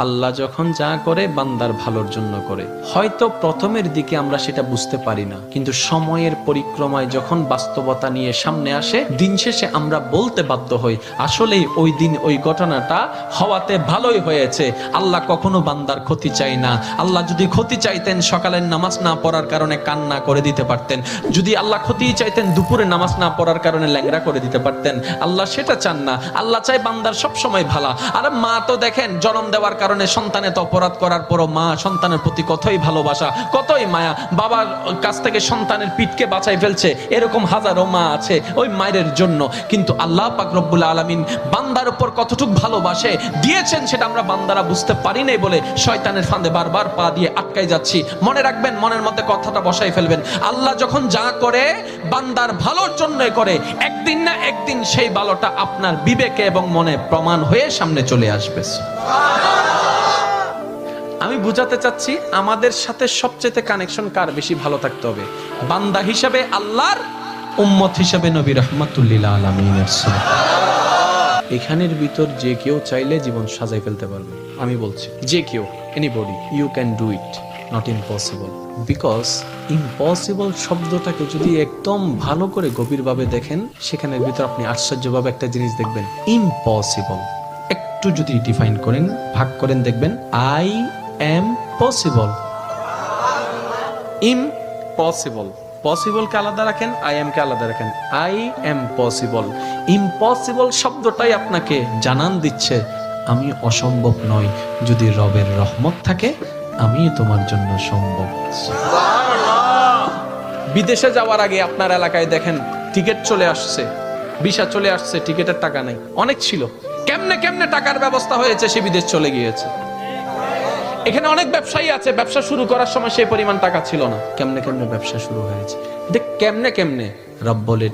আল্লাহ যখন যা করে বান্দার ভালোর জন্য করে। হয়তো প্রথমের দিকে আমরা সেটা বুঝতে পারি না, কিন্তু সময়ের পরিক্রমায় যখন বাস্তবতা নিয়ে সামনে আসে, দিন শেষে আমরা বলতে বাধ্য হই আসলেই ওই দিন ওই ঘটনাটা হওয়াতে ভালোই হয়েছে। আল্লাহ কখনো বান্দার ক্ষতি চাই না। আল্লাহ যদি ক্ষতি চাইতেন সকালের নামাজ না পড়ার কারণে কান্না করে দিতে পারতেন, যদি আল্লাহ ক্ষতি চাইতেন দুপুরে নামাজ না পড়ার কারণে ল্যাংড়া করে দিতে পারতেন। আল্লাহ সেটা চান না। আল্লাহ চাই বান্দার সব সময় ভালো। আর মা তো দেখেন জন্ম দেওয়ার কারণে সন্তানের তো অপরাধ করার পরও মা সন্তানের প্রতি কতই ভালোবাসা, কতই মায়া, বাবার কাছ থেকে সন্তানের পিঠকে বাঁচাই ফেলছে, এরকম হাজারো মা আছে ওই মায়ের জন্য। কিন্তু আল্লাহ পাক রব্বুল আলামিন বান্দার উপর কতটুকু ভালোবাসে দিয়েছেন সেটা আমরা বান্দারা বুঝতে পারি নাই বলে শয়তানের ফাঁদে বারবার পা দিয়ে আটকাই যাচ্ছি। মনে রাখবেন, মনের মধ্যে কথাটা বসাই ফেলবেন, আল্লাহ যখন যা করে বান্দার ভালোর জন্যই করে। একদিন না একদিন সেই ভালোটা আপনার বিবেকে এবং মনে প্রমাণ হয়ে সামনে চলে আসবে। আমি বুঝাতে চাচ্ছি আমাদের সাথে সবচেয়ে কানেকশন কার বেশি ভালো থাকতে হবে, বান্দা হিসাবে আল্লাহর, উম্মত হিসাবে নবী রাহমাতুল লিল আলামিনের। এখানের ভিতর যে কেউ চাইলে জীবন সাজাই ফেলতে পারবে। আমি বলছি যে কেউ, anybody, you can do it, not impossible. Because impossible শব্দটাকে যদি একদম ভালো করে গভীরভাবে দেখেন, সেখানের ভিতর আপনি আশ্চর্যভাবে একটা জিনিস দেখবেন। ইম্পসিবল একটু যদি ডিফাইন করেন, ভাগ করেন, দেখবেন আই এম পসিবল। ইম্পসিবল, পসিবলকে আলাদা রাখেন, আই এম কে আলাদা রাখেন। I am possible. ইম্পসিবল শব্দটাই আপনাকে জানান দিচ্ছে আমি অসম্ভব নই, যদি রবের রহমত থাকে আমি তোমার জন্য সম্ভব। বিদেশে যাওয়ার আগে আপনার এলাকায় দেখেন টিকিট চলে আসছে, ভিসা চলে আসছে, টিকিটের টাকা নাই। অনেক ছিল, কেমনে কেমনে টাকার ব্যবস্থা হয়েছে, সে বিদেশ চলে গিয়েছে। এখানে অনেক ব্যবসায়ী আছে, ব্যবসা শুরু করার সময় সেই পরিমাণ টাকা ছিল না, কেমনে কেমনে ব্যবসা শুরু হয়েছে। দেখ কেমনে কেমনে রব বলে